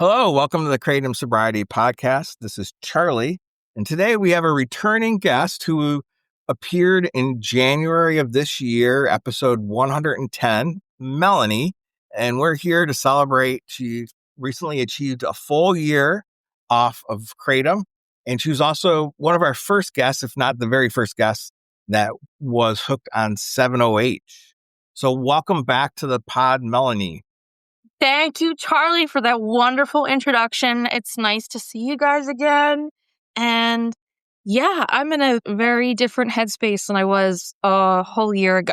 Hello, welcome to the Kratom Sobriety Podcast. This is Charlie, and today we have a returning guest who appeared in January of this year, episode 110, Melanie, and we're here to celebrate. She recently achieved a full year off of Kratom, and she was also one of our first guests, if not the very first guest, that was hooked on 7-OH. So welcome back to the pod, Melanie. Thank you, Charlie, for that wonderful introduction. It's nice to see you guys again. And yeah, I'm in a very different headspace than I was a whole year ago.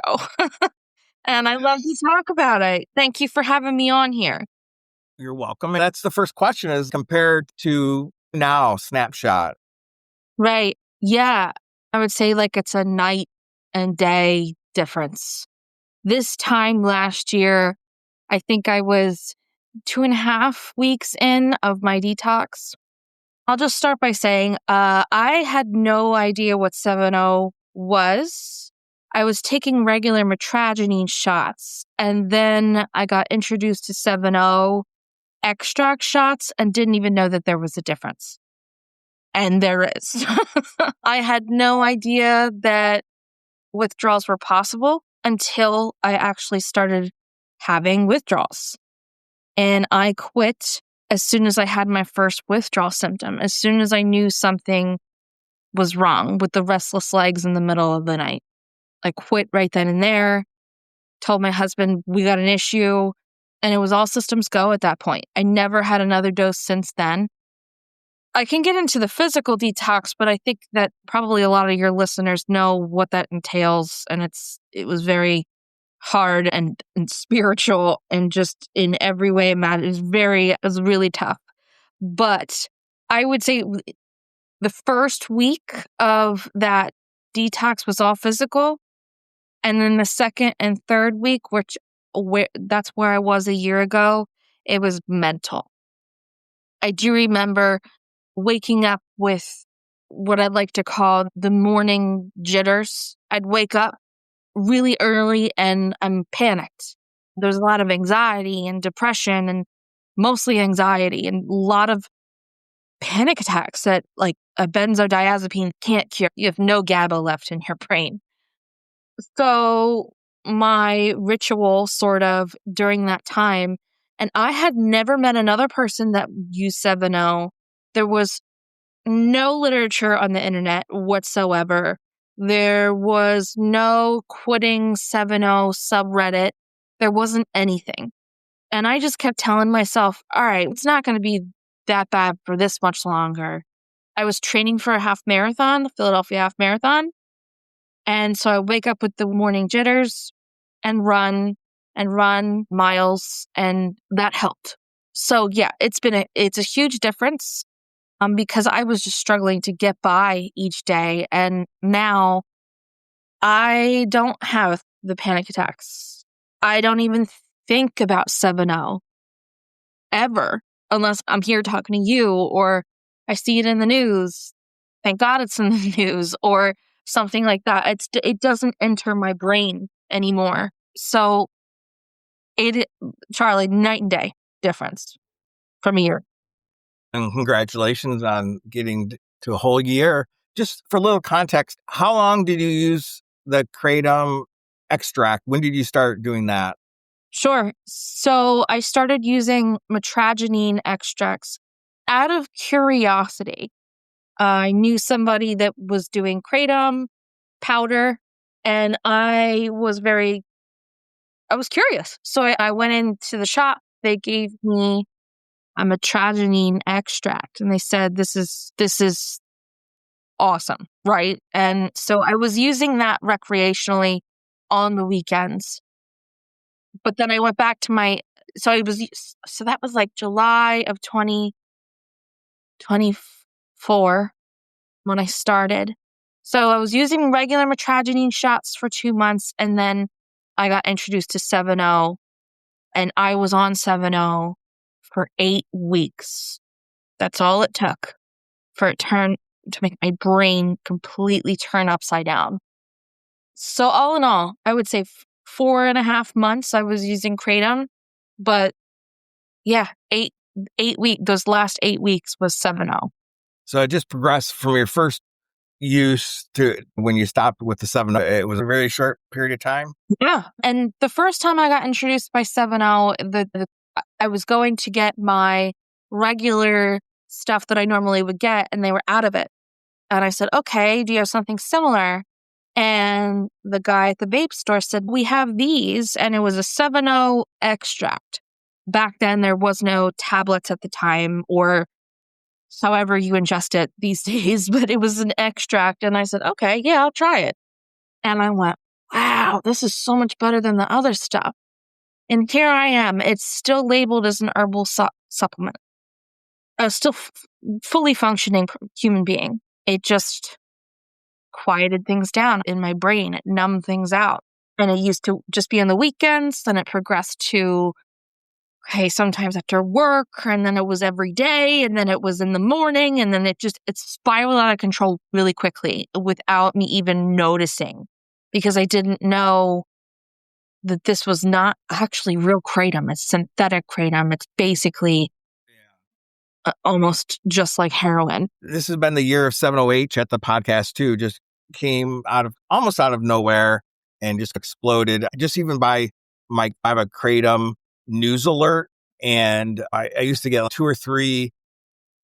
And I love to talk about it. Thank you for having me on here. You're welcome. And that's the first question is compared to now, snapshot. Right. Yeah. I would say like it's a night and day difference. This time last year, I think I was 2.5 weeks in of my detox. I'll just start by saying I had no idea what 7-O was. I was taking regular mitragynine shots, and then I got introduced to 7-O extract shots and didn't even know that there was a difference. And there is. I had no idea that withdrawals were possible until I actually started having withdrawals. And I quit as soon as I had my first withdrawal symptom, as soon as I knew something was wrong with the restless legs in the middle of the night. I quit right then and there, told my husband we got an issue, and it was all systems go at that point. I never had another dose since then. I can get into the physical detox, but I think that probably a lot of your listeners know what that entails, and it was very hard and spiritual and just in every way it matters. It was really tough. But I would say the first week of that detox was all physical. And then the second and third week, that's where I was a year ago, it was mental. I do remember waking up with what I'd like to call the morning jitters. I'd wake up really early and I'm panicked. There's a lot of anxiety and depression, and mostly anxiety, and a lot of panic attacks that like a benzodiazepine can't cure. You have no GABA left in your brain. So my ritual sort of during that time, and I had never met another person that used 7-O. There was no literature on the internet whatsoever. There was no quitting 7-O subreddit. There wasn't anything. And I just kept telling myself, all right, it's not going to be that bad for this much longer. I was training for a half marathon, the Philadelphia half marathon. And so I wake up with the morning jitters and run miles, and that helped. So yeah, it's a huge difference. Because I was just struggling to get by each day. And now I don't have the panic attacks. I don't even think about 7-O ever, unless I'm here talking to you or I see it in the news. Thank God it's in the news or something like that. It doesn't enter my brain anymore. So Charlie, night and day difference from a year. And congratulations on getting to a whole year. Just for a little context, how long did you use the Kratom extract? When did you start doing that? Sure. So I started using mitragynine extracts out of curiosity. I knew somebody that was doing Kratom powder, and I was curious. So I went into the shop. They gave me a mitragynine extract, and they said, this is awesome, right? And so I was using that recreationally on the weekends. But then I went back to so that was like July of 2024 when I started. So I was using regular mitragynine shots for 2 months, and then I got introduced to 7-O, and I was on 7-O for 8 weeks. That's all it took for it to make my brain completely turn upside down. So all in all, I would say 4.5 months I was using Kratom, but yeah, 8 those last 8 weeks was 7-0. So it just progressed from your first use to when you stopped with the 7. It was a very short period of time. Yeah. And the first time I got introduced by 7-0, I was going to get my regular stuff that I normally would get, and they were out of it. And I said, okay, do you have something similar? And the guy at the vape store said, we have these. And it was a 7-0 extract. Back then, there was no tablets at the time or however you ingest it these days, but it was an extract. And I said, okay, yeah, I'll try it. And I went, wow, this is so much better than the other stuff. And here I am. It's still labeled as an herbal supplement. Still fully functioning human being. It just quieted things down in my brain. It numbed things out. And it used to just be on the weekends. Then it progressed to, okay, sometimes after work. And then it was every day. And then it was in the morning. And then it spiraled out of control really quickly without me even noticing. Because I didn't know that this was not actually real kratom. It's synthetic kratom. It's basically almost just like heroin. This has been the year of 70H at the podcast too. Just came almost out of nowhere and just exploded. Just even by I have a kratom news alert, and I used to get 2 or 3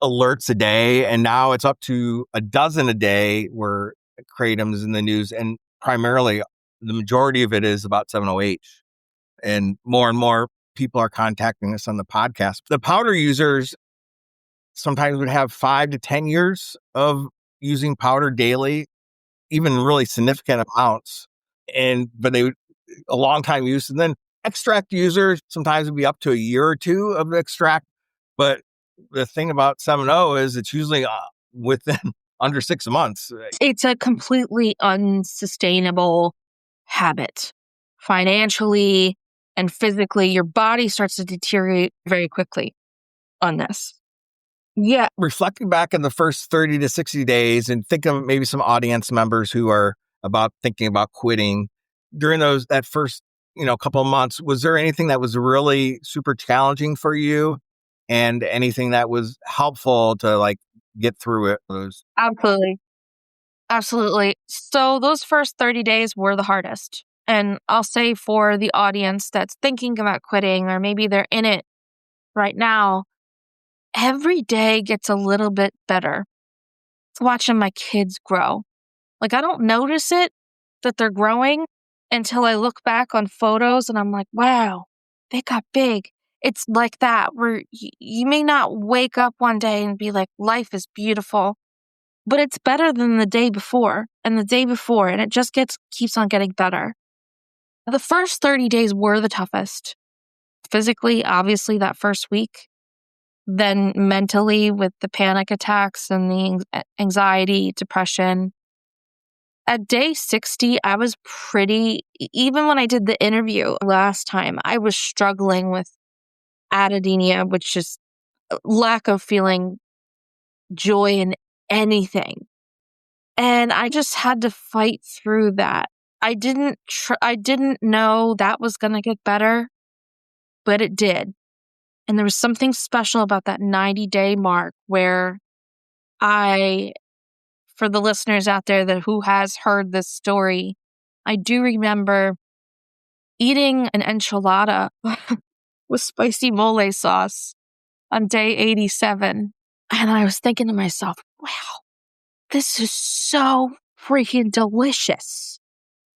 alerts a day, and now it's up to a dozen a day where kratom is in the news, and primarily the majority of it is about 70H. And more people are contacting us on the podcast. The powder users sometimes would have 5 to 10 years of using powder daily, even really significant amounts. But they would a long time use. And then extract users sometimes would be up to a year or 2 of extract. But the thing about 7-0 is it's usually within under 6 months. It's a completely unsustainable habit. Financially and physically, your body starts to deteriorate very quickly on this. Yeah. Reflecting back on the first 30 to 60 days and think of maybe some audience members who are thinking about quitting during that first, couple of months, was there anything that was really super challenging for you and anything that was helpful to get through it? Absolutely. Absolutely. So those first 30 days were the hardest. And I'll say for the audience that's thinking about quitting, or maybe they're in it right now, every day gets a little bit better. It's watching my kids grow. I don't notice it that they're growing until I look back on photos and I'm like, wow, they got big. It's like that where you may not wake up one day and be like, life is beautiful, but it's better than the day before and the day before. And it just keeps on getting better. The first 30 days were the toughest. Physically, obviously, that first week. Then mentally with the panic attacks and the anxiety, depression. At day 60, I was even when I did the interview last time, I was struggling with adedynia, which is lack of feeling joy in anything. And I just had to fight through that. I didn't know that was going to get better, but it did. And there was something special about that 90-day mark where for the listeners out there who has heard this story, I do remember eating an enchilada with spicy mole sauce on day 87. And I was thinking to myself, wow, this is so freaking delicious.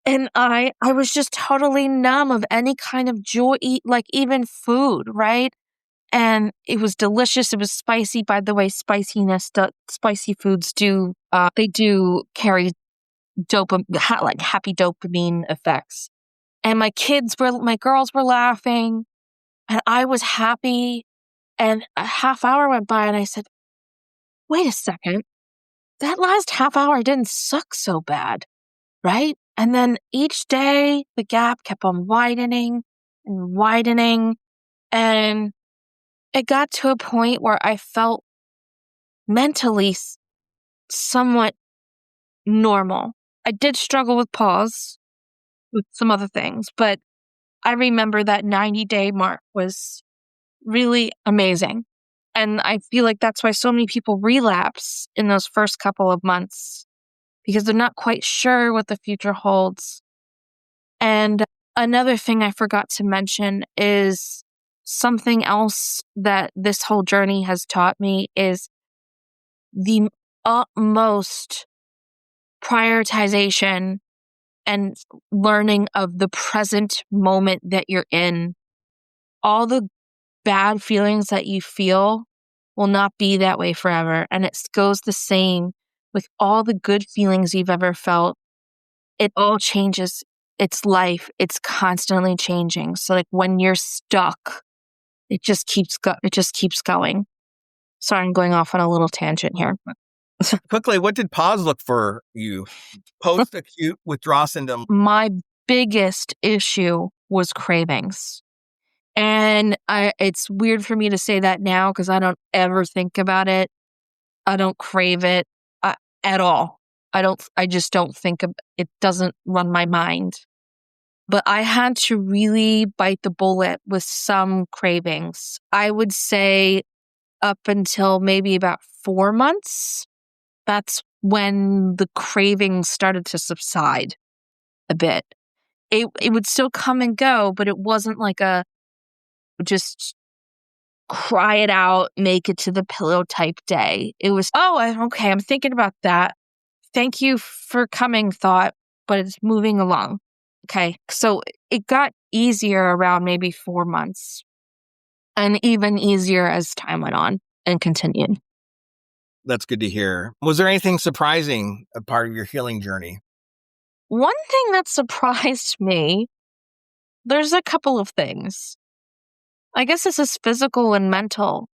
And I was just totally numb of any kind of joy, even food, right? And it was delicious. It was spicy. By the way, spicy foods they do carry happy dopamine effects. And my girls were laughing and I was happy. And a half hour went by and I said, wait a second, that last half hour didn't suck so bad, right? And then each day the gap kept on widening and widening. And it got to a point where I felt mentally somewhat normal. I did struggle with pause with some other things, but I remember that 90-day mark was really amazing. And I feel like that's why so many people relapse in those first couple of months because they're not quite sure what the future holds. And another thing I forgot to mention is something else that this whole journey has taught me is the utmost prioritization and learning of the present moment that you're in. All the bad feelings that you feel will not be that way forever. And it goes the same with all the good feelings you've ever felt. It all changes. It's life. It's constantly changing. So like when you're stuck, it just keeps going. Sorry, I'm going off on a little tangent here. Quickly, what did pause look for you? Post-acute withdrawal syndrome. My biggest issue was cravings. And it's weird for me to say that now because I don't ever think about it. I don't crave it at all. I just don't think of it. Doesn't run my mind. But I had to really bite the bullet with some cravings. I would say up until maybe about 4 months, that's when the cravings started to subside a bit. It would still come and go, but it wasn't like a just cry it out, make it to the pillow type day. It was, okay, I'm thinking about that. Thank you for coming, thought, but it's moving along. Okay, so it got easier around maybe 4 months and even easier as time went on and continued. That's good to hear. Was there anything surprising a part of your healing journey? One thing that surprised me, there's a couple of things. I guess this is physical and mental,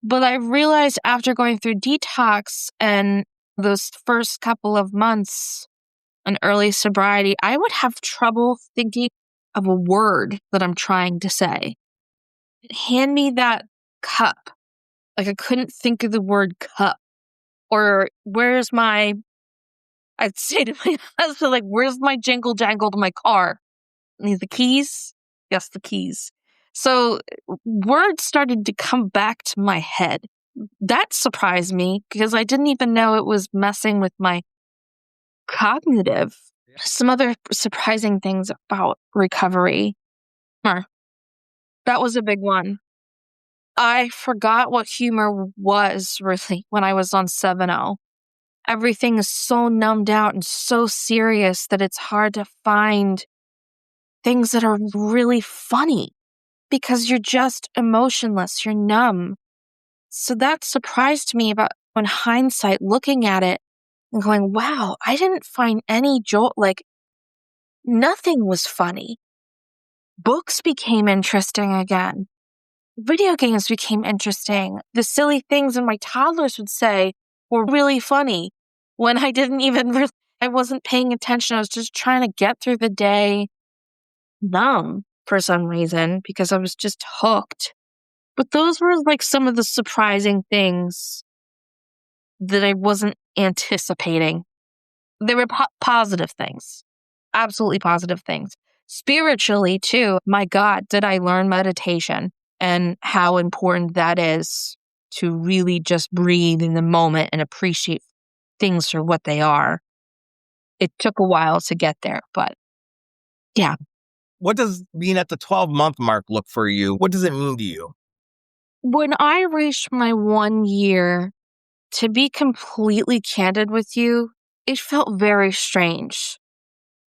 but I realized after going through detox and those first couple of months in early sobriety, I would have trouble thinking of a word that I'm trying to say. Hand me that cup. Like I couldn't think of the word cup. Or I'd say to my husband, like, where's my jingle jangle to my car? Need the keys? Yes, the keys. So words started to come back to my head. That surprised me because I didn't even know it was messing with my cognitive. Some other surprising things about recovery. That was a big one. I forgot what humor was really when I was on 7-0. Everything is so numbed out and so serious that it's hard to find things that are really funny because you're just emotionless, you're numb. So that surprised me about when hindsight looking at it and going, wow, I didn't find any jolt, like nothing was funny. Books became interesting again. Video games became interesting. The silly things that my toddlers would say were really funny when I didn't even, I wasn't paying attention. I was just trying to get through the day numb for some reason because I was just hooked. But those were like some of the surprising things that I wasn't anticipating. They were positive things, absolutely positive things. Spiritually, too, my God, did I learn meditation and how important that is to really just breathe in the moment and appreciate things for what they are. It took a while to get there, but yeah. What does being at the 12-month mark look for you? What does it mean to you? When I reached my 1 year, to be completely candid with you, it felt very strange.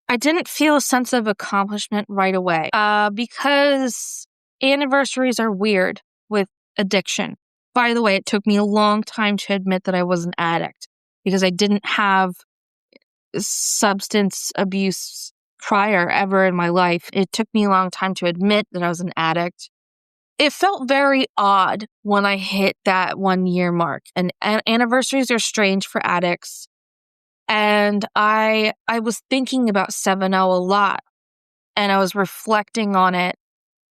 I didn't feel a sense of accomplishment right away because anniversaries are weird with addiction. By the way, it took me a long time to admit that I was an addict because I didn't have substance abuse prior ever in my life. It took me a long time to admit that I was an addict. It felt very odd when I hit that 1 year mark. And anniversaries are strange for addicts. And I was thinking about 7-0 a lot. And I was reflecting on it.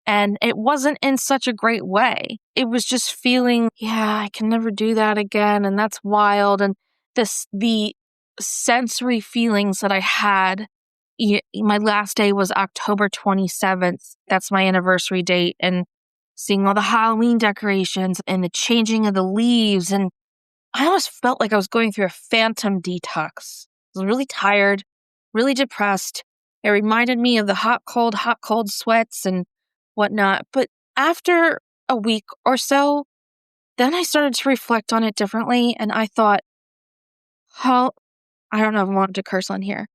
And it wasn't in such a great way. It was just feeling, yeah, I can never do that again. And that's wild. And the sensory feelings that I had. My last day was October 27th. That's my anniversary date. And seeing all the Halloween decorations and the changing of the leaves. And I almost felt like I was going through a phantom detox. I was really tired, really depressed. It reminded me of the hot, cold sweats and whatnot. But after a week or so, then I started to reflect on it differently. And I thought, oh, I don't know if I want to curse on here.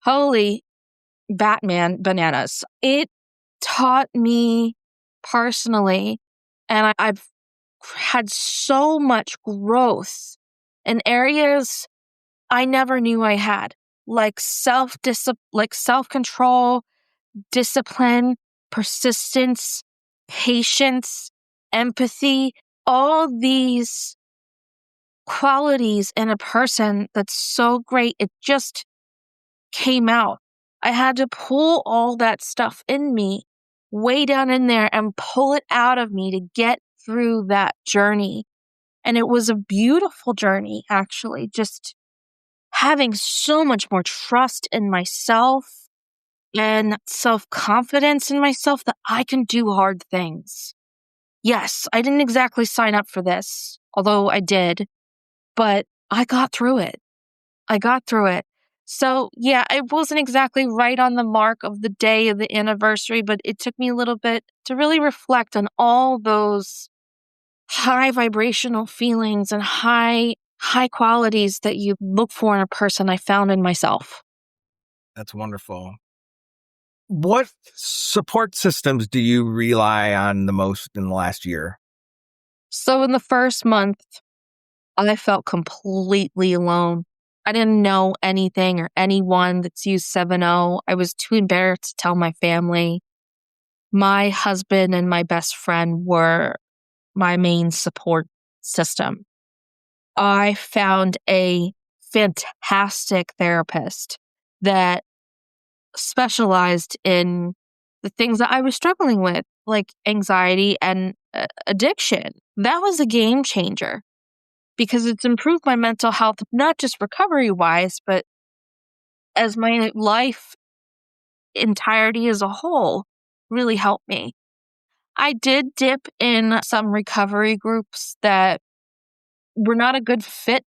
Holy Batman bananas. It taught me personally, and I've had so much growth in areas I never knew I had, like self-control, discipline, persistence, patience, empathy, all these qualities in a person that's so great. It just came out. I had to pull all that stuff in me way down in there and pull it out of me to get through that journey. And it was a beautiful journey, actually, just having so much more trust in myself and self-confidence in myself that I can do hard things. Yes, I didn't exactly sign up for this, although I did, but I got through it. I got through it. So yeah, I wasn't exactly right on the mark of the day of the anniversary, but it took me a little bit to really reflect on all those high vibrational feelings and high qualities that you look for in a person I found in myself. That's wonderful. What support systems do you rely on the most in the last year? So in the first month, I felt completely alone. I didn't know anything or anyone that's used 7-0. I was too embarrassed to tell my family. My husband and my best friend were my main support system. I found a fantastic therapist that specialized in the things that I was struggling with, like anxiety and addiction. That was a game changer because it's improved my mental health, not just recovery wise, but as my life entirety as a whole really helped me. I did dip in some recovery groups that were not a good fit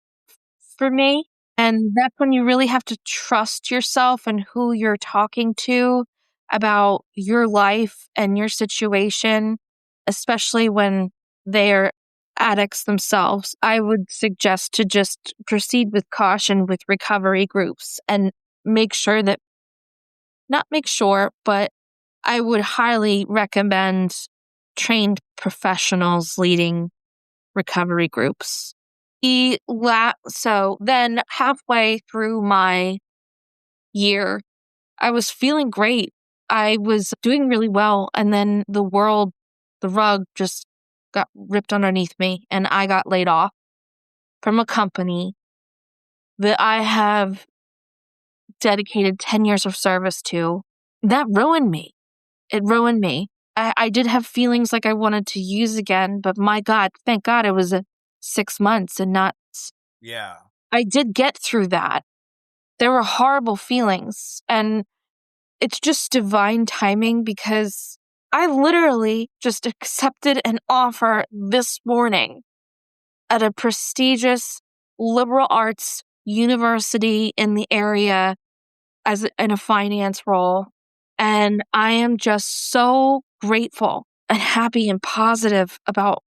for me. And that's when you really have to trust yourself and who you're talking to about your life and your situation, especially when they're addicts themselves. I would suggest to just proceed with caution with recovery groups and make sure that, not make sure, but I would highly recommend trained professionals leading recovery groups. So then halfway through my year, I was feeling great. I was doing really well. And then the rug just got ripped underneath me and I got laid off from a company that I have dedicated 10 years of service to. That ruined me. It ruined me. I did have feelings like I wanted to use again, but my God, thank God it was 6 months and not. Yeah. I did get through that. There were horrible feelings, and it's just divine timing because I literally just accepted an offer this morning at a prestigious liberal arts university in the area in a finance role. And I am just so grateful and happy and positive about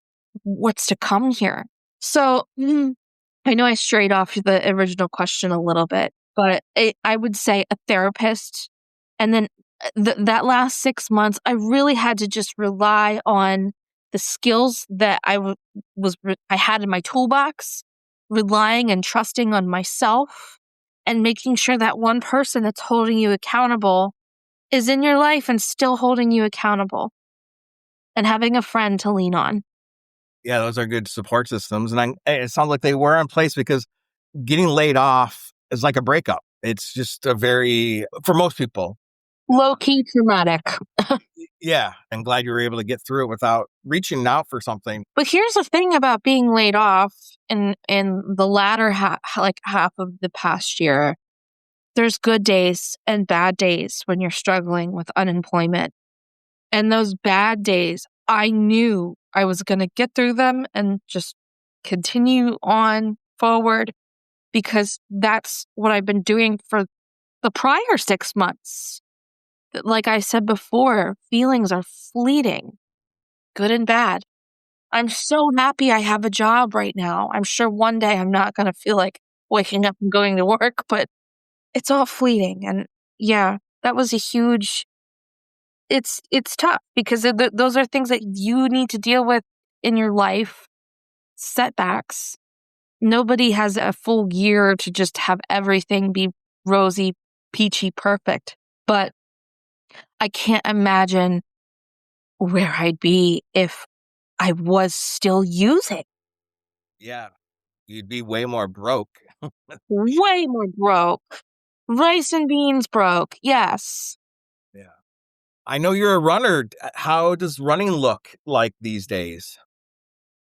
what's to come here. So I know I strayed off the original question a little bit, but I would say a therapist. And then that last 6 months, I really had to just rely on the skills that I had in my toolbox, relying and trusting on myself and making sure that one person that's holding you accountable is in your life and still holding you accountable and having a friend to lean on. Yeah, those are good support systems. And it sounds like they were in place because getting laid off is like a breakup. It's just for most people. Low-key traumatic. Yeah. I'm glad you were able to get through it without reaching out for something. But here's the thing about being laid off in the latter half of the past year. There's good days and bad days when you're struggling with unemployment. And those bad days I knew I was going to get through them and just continue on forward because that's what I've been doing for the prior 6 months. Like I said before, feelings are fleeting, good and bad. I'm so happy I have a job right now. I'm sure one day I'm not going to feel like waking up and going to work, but it's all fleeting. And yeah, that was a huge it's tough because those are things that you need to deal with in your life, setbacks. Nobody has a full year to just have everything be rosy, peachy, perfect. But I can't imagine where I'd be if I was still using. Yeah. You'd be way more broke. Way more broke. Rice and beans broke. Yes. Yeah. I know you're a runner. How does running look like these days?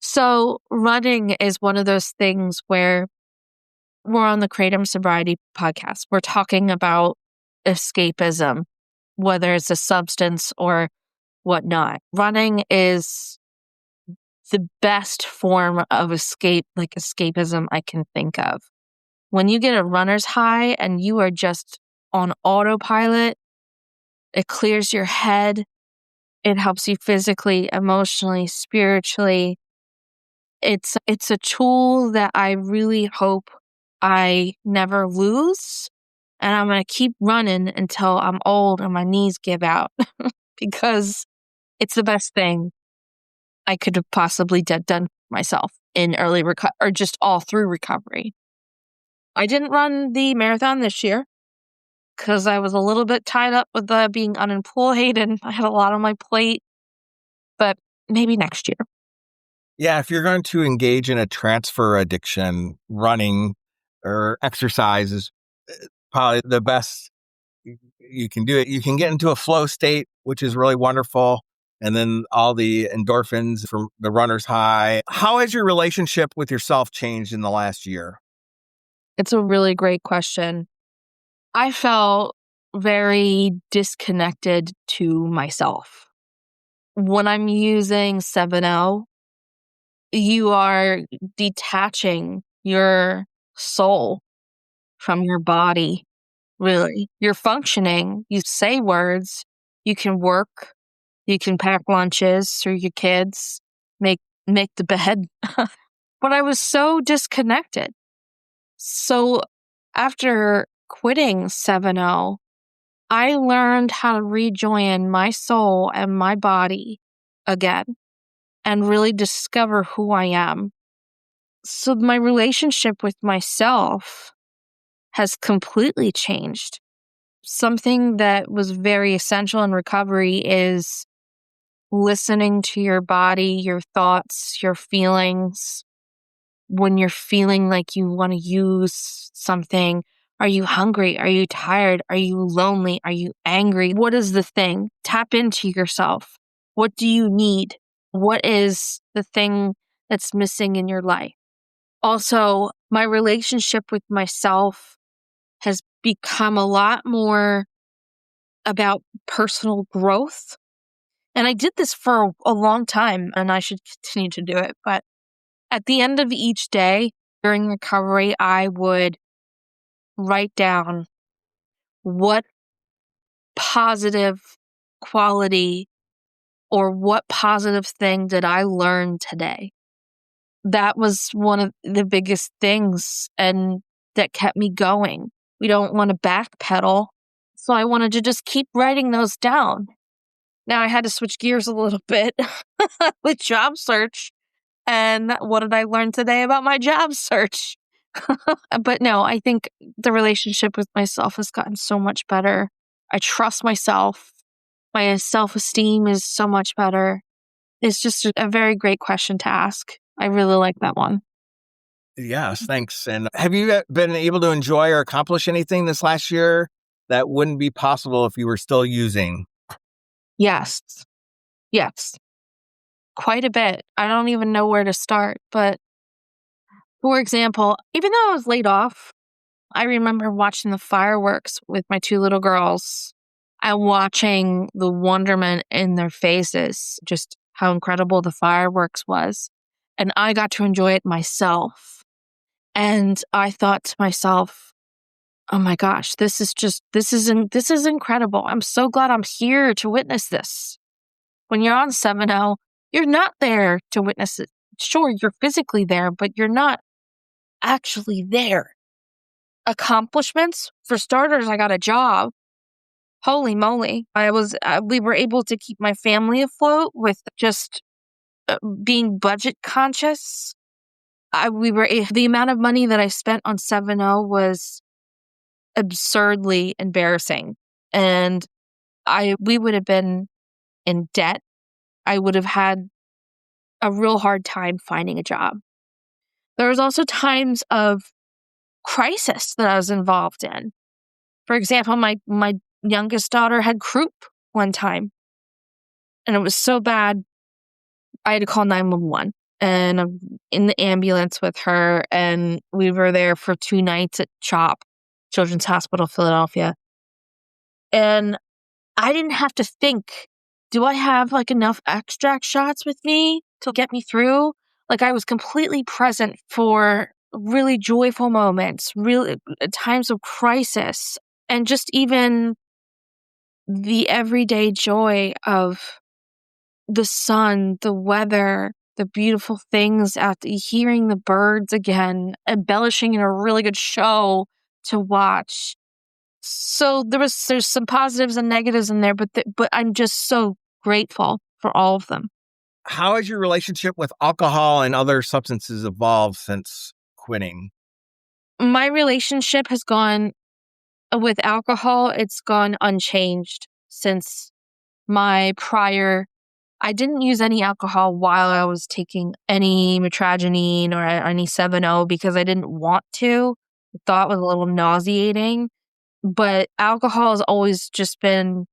So running is one of those things where we're on the Kratom Sobriety podcast. We're talking about escapism, whether it's a substance or whatnot. Running is the best form of escapism I can think of. When you get a runner's high and you are just on autopilot, it clears your head. It helps you physically, emotionally, spiritually. It's a tool that I really hope I never lose. And I'm going to keep running until I'm old and my knees give out because it's the best thing I could have possibly done myself in early recovery or just all through recovery. I didn't run the marathon this year because I was a little bit tied up with being unemployed and I had a lot on my plate, but maybe next year. Yeah, if you're going to engage in a transfer addiction, running or exercise is probably the best you can do it. You can get into a flow state, which is really wonderful. And then all the endorphins from the runner's high. How has your relationship with yourself changed in the last year? It's a really great question. I felt very disconnected to myself. When I'm using 7-0, you are detaching your soul from your body, really. You're functioning. You say words. You can work. You can pack lunches for your kids, make the bed. But I was so disconnected. So after quitting 7-0, I learned how to rejoin my soul and my body again and really discover who I am. So my relationship with myself has completely changed. Something that was very essential in recovery is listening to your body, your thoughts, your feelings. When you're feeling like you want to use something, are you hungry? Are you tired? Are you lonely? Are you angry? What is the thing? Tap into yourself. What do you need? What is the thing that's missing in your life? Also, my relationship with myself has become a lot more about personal growth. And I did this for a long time, and I should continue to do it. But at the end of each day during recovery, I would write down what positive quality or what positive thing did I learn today. That was one of the biggest things and that kept me going. We don't want to backpedal. So I wanted to just keep writing those down. Now I had to switch gears a little bit with job search. And what did I learn today about my job search? But no, I think the relationship with myself has gotten so much better. I trust myself. My self-esteem is so much better. It's just a very great question to ask. I really like that one. Yes, thanks. And have you been able to enjoy or accomplish anything this last year that wouldn't be possible if you were still using? Yes. Yes. Quite a bit. I don't even know where to start. But for example, even though I was laid off, I remember watching the fireworks with my 2 little girls and watching the wonderment in their faces, just how incredible the fireworks was. And I got to enjoy it myself. And I thought to myself, oh my gosh, this is incredible. I'm so glad I'm here to witness this. When you're on 7-0, you're not there to witness it. Sure, you're physically there, but you're not actually there. Accomplishments, for starters, I got a job. Holy moly. We were able to keep my family afloat with just being budget conscious. The amount of money that I spent on 7-0 was absurdly embarrassing. And we would have been in debt. I would have had a real hard time finding a job. There was also times of crisis that I was involved in. For example, my youngest daughter had croup one time, and it was so bad I had to call 911. And I'm in the ambulance with her, and we were there for 2 nights at CHOP, Children's Hospital, Philadelphia. And I didn't have to think, do I have like enough extract shots with me to get me through? Like, I was completely present for really joyful moments, really times of crisis, and just even the everyday joy of the sun, the weather, the beautiful things out there, hearing the birds again, embellishing in a really good show to watch. So there's some positives and negatives in there, but I'm just so grateful for all of them. How has your relationship with alcohol and other substances evolved since quitting? My relationship has gone with alcohol, it's gone unchanged since my prior. I didn't use any alcohol while I was taking any mitragynine or any 7-0 because I didn't want to. I thought it was a little nauseating. But alcohol has always just been,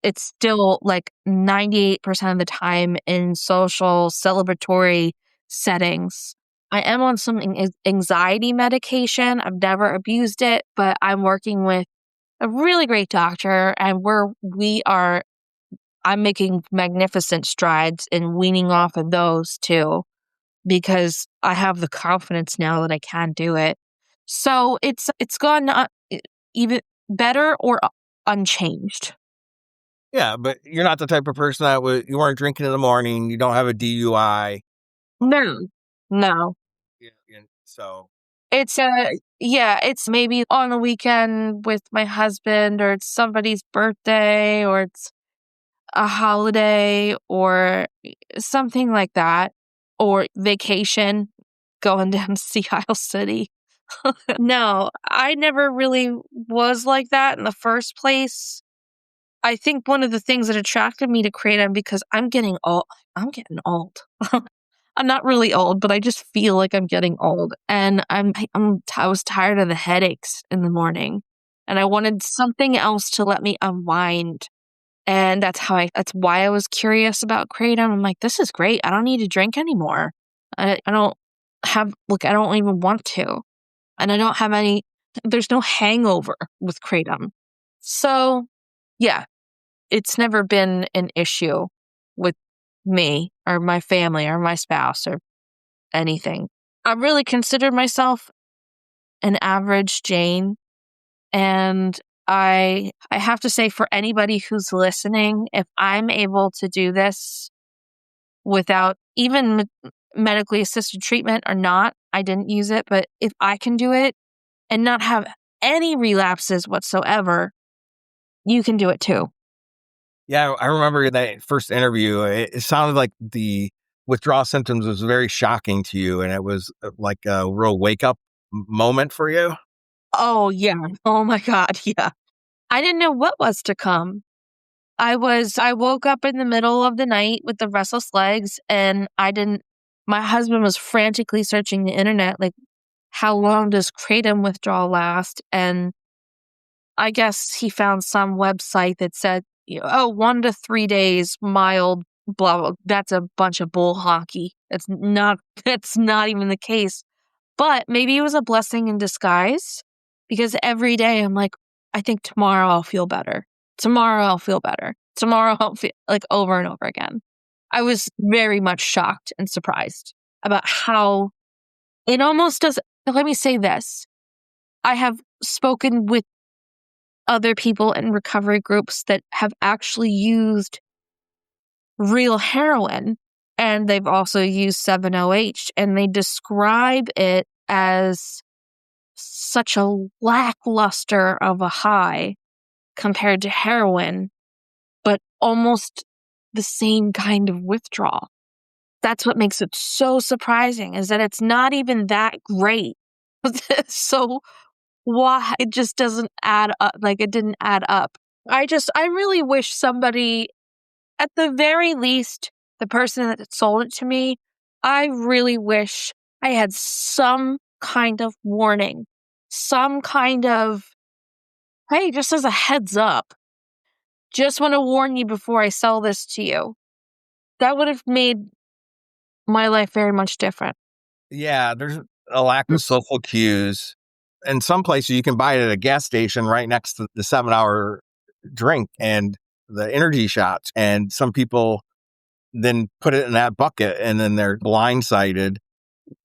it's still like 98% of the time in social, celebratory settings. I am on some anxiety medication. I've never abused it, but I'm working with a really great doctor, and I'm making magnificent strides in weaning off of those too, because I have the confidence now that I can do it. So it's gone even better or unchanged. Yeah, but you're not the type of person you weren't drinking in the morning. You don't have a DUI. No, no. Yeah, so It's it's maybe on the weekend with my husband, or it's somebody's birthday, or it's a holiday, or something like that, or vacation, going down to see Isle City. No, I never really was like that in the first place. I think one of the things that attracted me to Kratom, because I'm getting old. I'm getting old. I'm not really old, but I just feel like I'm getting old, and I was tired of the headaches in the morning, and I wanted something else to let me unwind. And that's why I was curious about Kratom. I'm like, this is great. I don't need to drink anymore. I don't I don't even want to. And I don't have there's no hangover with Kratom. So yeah, it's never been an issue with me or my family or my spouse or anything. I really consider myself an average Jane. And I have to say, for anybody who's listening, if I'm able to do this without even medically assisted treatment or not, I didn't use it, but if I can do it and not have any relapses whatsoever, you can do it too. yeah, I remember that first interview. It sounded like the withdrawal symptoms was very shocking to you, and it was like a real wake up moment for you. Oh, yeah. Oh, my God. Yeah. I didn't know what was to come. I woke up in the middle of the night with the restless legs, and my husband was frantically searching the internet, like, how long does kratom withdrawal last? And I guess he found some website that said, 1 to 3 days, mild, blah, blah. That's a bunch of bull hockey. That's not even the case. But maybe it was a blessing in disguise, because every day I'm like, I think tomorrow I'll feel better. Tomorrow I'll feel better. Tomorrow I'll feel, like, over and over again. I was very much shocked and surprised about how it almost does. Let me say this. I have spoken with other people in recovery groups that have actually used real heroin, and they've also used 7-OH, and they describe it as such a lackluster of a high compared to heroin, but almost the same kind of withdrawal. That's what makes it so surprising, is that it's not even that great. So why it just doesn't add up, like it didn't add up. I really wish somebody, at the very least, the person that sold it to me, I really wish I had some kind of warning, some kind of, hey, just as a heads up, just want to warn you before I sell this to you. That would have made my life very much different. Yeah, there's a lack of social cues. In some places, you can buy it at a gas station right next to the 7-hour drink and the energy shots. And some people then put it in that bucket, and then they're blindsided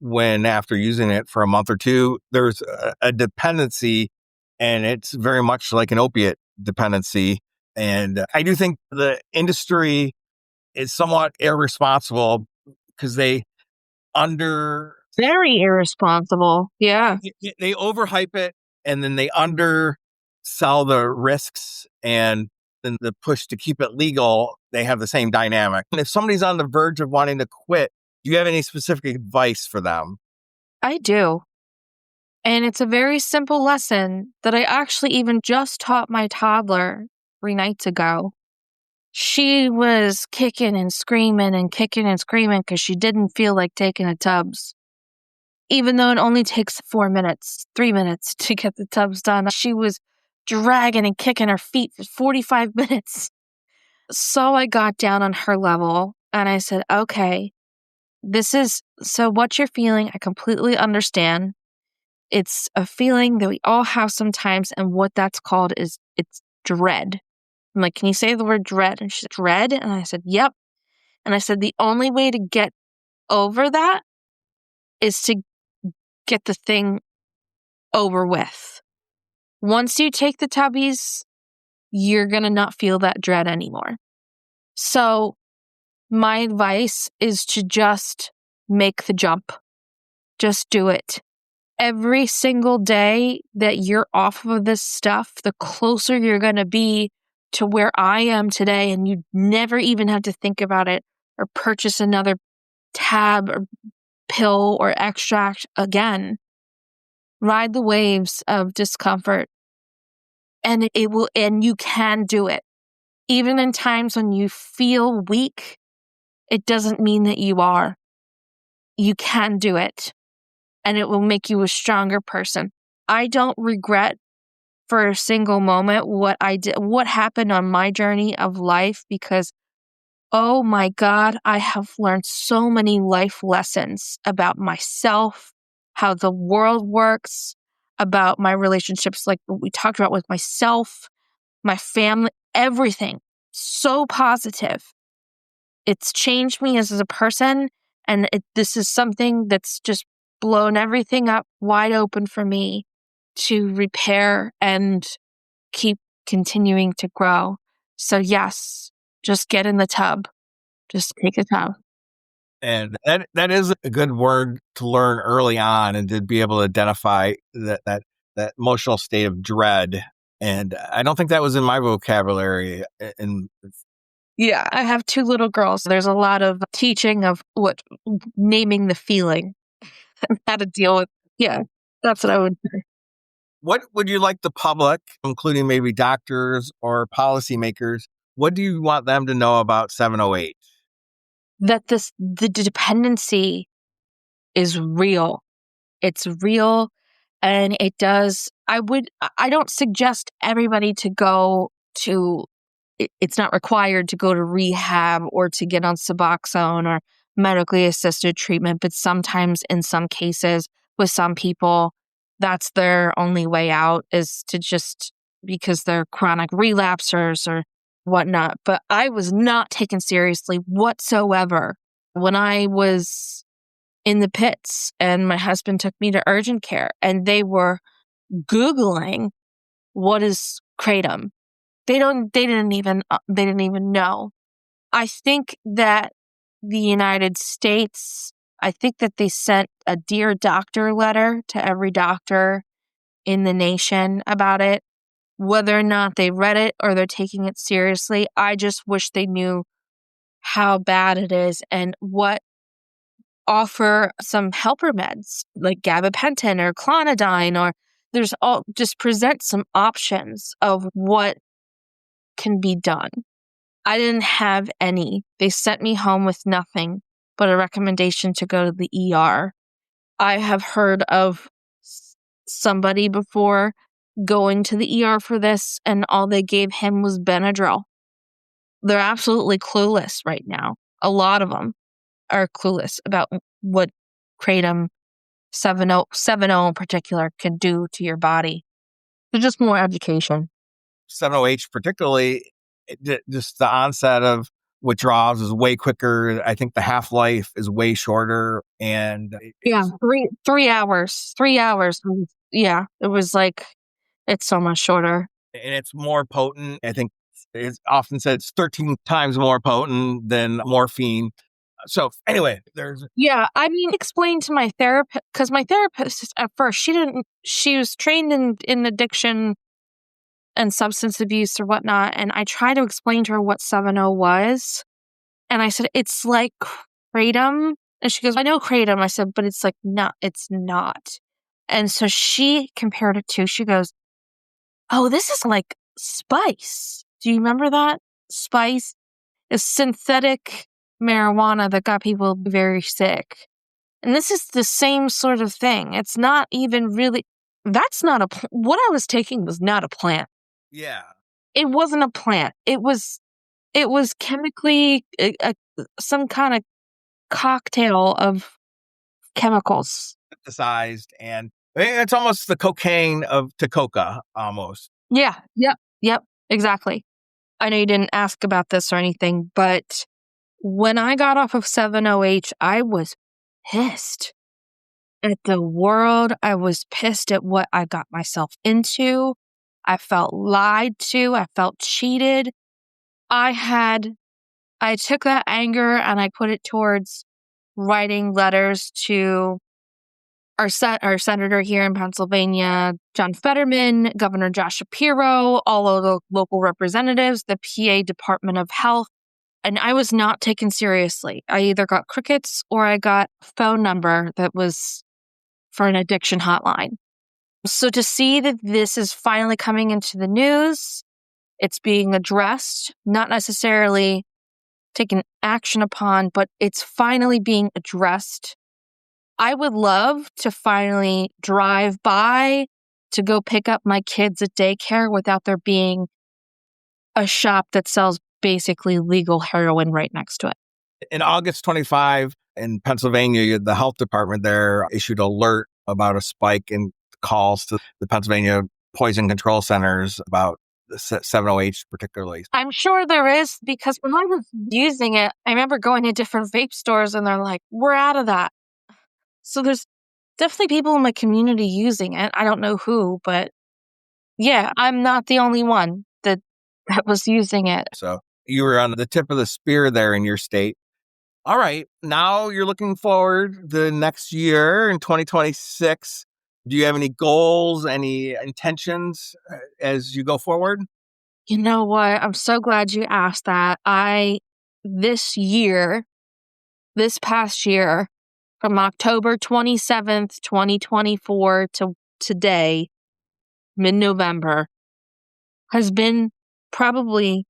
when, after using it for a month or two, there's a dependency, and it's very much like an opiate dependency. And I do think the industry is somewhat irresponsible because they Very irresponsible. Yeah. they overhype it, and then they undersell the risks, and then the push to keep it legal, they have the same dynamic. And if somebody's on the verge of wanting to quit, do you have any specific advice for them? I do. And it's a very simple lesson that I actually even just taught my toddler 3 nights ago. She was kicking and screaming because she didn't feel like taking the tubs. Even though it only takes 4 minutes, 3 minutes to get the tubs done, she was dragging and kicking her feet for 45 minutes. So I got down on her level and I said, okay, so what you're feeling, I completely understand. It's a feeling that we all have sometimes, and what that's called is it's dread. I'm like, can you say the word dread? And she said, dread? And I said, yep. And I said, the only way to get over that is to get the thing over with. Once you take the tubbies, you're going to not feel that dread anymore. So my advice is to just make the jump. Just do it. Every single day that you're off of this stuff, the closer you're going to be to where I am today, and you never even have to think about it or purchase another tab or pill or extract again. Ride the waves of discomfort, and you can do it. Even in times when you feel weak, it doesn't mean that you are. You can do it, and it will make you a stronger person. I don't regret for a single moment what I did, what happened on my journey of life, because, oh my God, I have learned so many life lessons about myself, how the world works, about my relationships, like what we talked about with myself, my family, everything. So positive. It's changed me as a person, and this is something that's just blown everything up wide open for me to repair and keep continuing to grow. So yes, just get in the tub. Just take a tub. And that is a good word to learn early on, and to be able to identify that emotional state of dread. And I don't think that was in my vocabulary. And Yeah, I have 2 little girls. There's a lot of teaching of naming the feeling and how to deal with. Yeah, that's what I would say. what would you like the public, including maybe doctors or policymakers, what do you want them to know about 708? That the dependency is real. It's real, and it does. I don't suggest everybody to go to, it's not required to go to rehab or to get on Suboxone or medically assisted treatment, but sometimes in some cases with some people, that's their only way out, is to just, because they're chronic relapsers or whatnot. But I was not taken seriously whatsoever when I was in the pits and my husband took me to urgent care and they were Googling what is kratom. They didn't even know. I think that the United States, I think that they sent a Dear Doctor letter to every doctor in the nation about it. Whether or not they read it or they're taking it seriously, I just wish they knew how bad it is and what offer some helper meds like gabapentin or clonidine, or there's all just present some options of what can be done. I didn't have any. They sent me home with nothing but a recommendation to go to the ER. I have heard of somebody before going to the ER for this, and all they gave him was Benadryl. They're absolutely clueless right now. A lot of them are clueless about what kratom 7.0 in particular can do to your body. So just more education. 7-OH particularly, just the onset of withdrawals is way quicker. I think the half-life is way shorter. And Yeah, 3 hours. 3 hours. Yeah, it was like, it's so much shorter. And it's more potent. I think it's often said it's 13 times more potent than morphine. So anyway, Yeah, I mean, explain to my therapist, because my therapist at first, she was trained in addiction and substance abuse or whatnot, and I tried to explain to her what 7.0 was, and I said, it's like kratom, and she goes, I know kratom. I said, but it's like, no, it's not. And so she compared it to, she goes, oh, this is like spice. Do you remember that? Spice is synthetic marijuana that got people very sick. And this is the same sort of thing. It's not even really, that's not what I was taking was not a plant. yeah, It wasn't a plant. It was chemically some kind of cocktail of chemicals. synthesized, and it's almost the cocaine of Tecoca, almost. Yeah. Yep. Exactly. I know you didn't ask about this or anything, but when I got off of 7-OH, I was pissed at the world. I was pissed at what I got myself into. I felt lied to. I felt cheated. I took that anger and I put it towards writing letters to our senator here in Pennsylvania, John Fetterman, Governor Josh Shapiro, all of the local representatives, the PA Department of Health. And I was not taken seriously. I either got crickets or I got a phone number that was for an addiction hotline. So to see that this is finally coming into the news, it's being addressed, not necessarily taken action upon, but it's finally being addressed. I would love to finally drive by to go pick up my kids at daycare without there being a shop that sells basically legal heroin right next to it. In August 25 in Pennsylvania, the health department there issued an alert about a spike in calls to the Pennsylvania Poison Control Centers about the 7-OH particularly. I'm sure there is, because when I was using it, I remember going to different vape stores and they're like, we're out of that. So there's definitely people in my community using it. I don't know who, but yeah, I'm not the only one that was using it. So you were on the tip of the spear there in your state. All right. Now you're looking forward the next year in 2026. Do you have any goals, any intentions as you go forward? You know what? I'm so glad you asked that. This past year, from October 27th, 2024 to today, mid-November, has been probably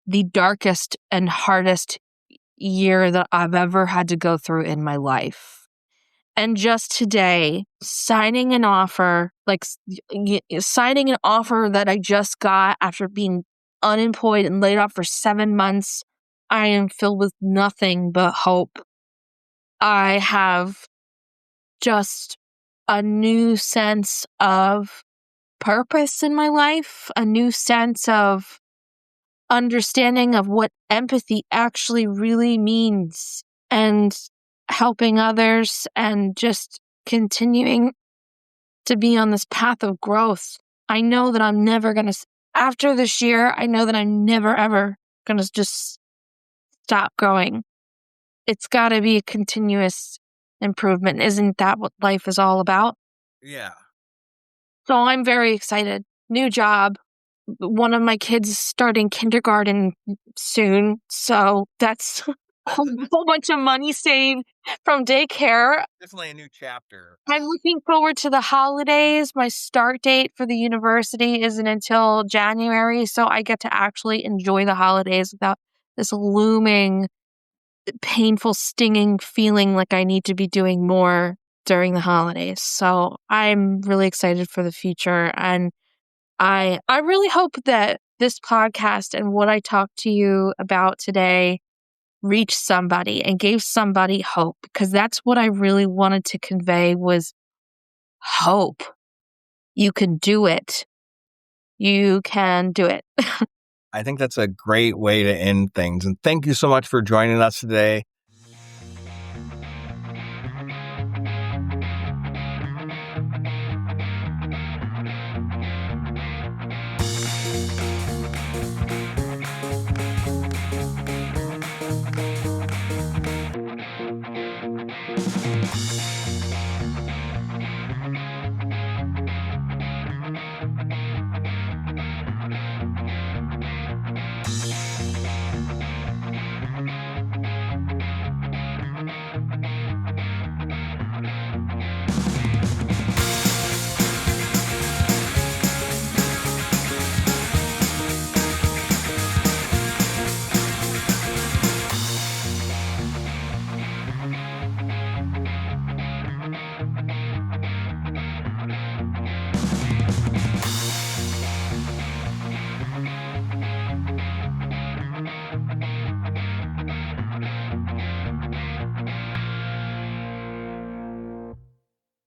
the darkest and hardest year that I've ever had to go through in my life. And just today, signing an offer that I just got after being unemployed and laid off for 7 months, I am filled with nothing but hope. I have just a new sense of purpose in my life, a new sense of understanding of what empathy actually really means and helping others and just continuing to be on this path of growth. I know that I'm never going to, after this year, I know that I'm never, ever going to just stop growing. It's got to be a continuous improvement. Isn't that what life is all about? Yeah. So I'm very excited. New job. One of my kids is starting kindergarten soon. So that's a whole bunch of money saved from daycare. Definitely a new chapter. I'm looking forward to the holidays. My start date for the university isn't until January, so I get to actually enjoy the holidays without this looming, painful, stinging feeling like I need to be doing more during the holidays. So I'm really excited for the future, and I really hope that this podcast and what I talked to you about today reached somebody and gave somebody hope, because that's what I really wanted to convey was hope. You can do it. You can do it. I think that's a great way to end things. And thank you so much for joining us today.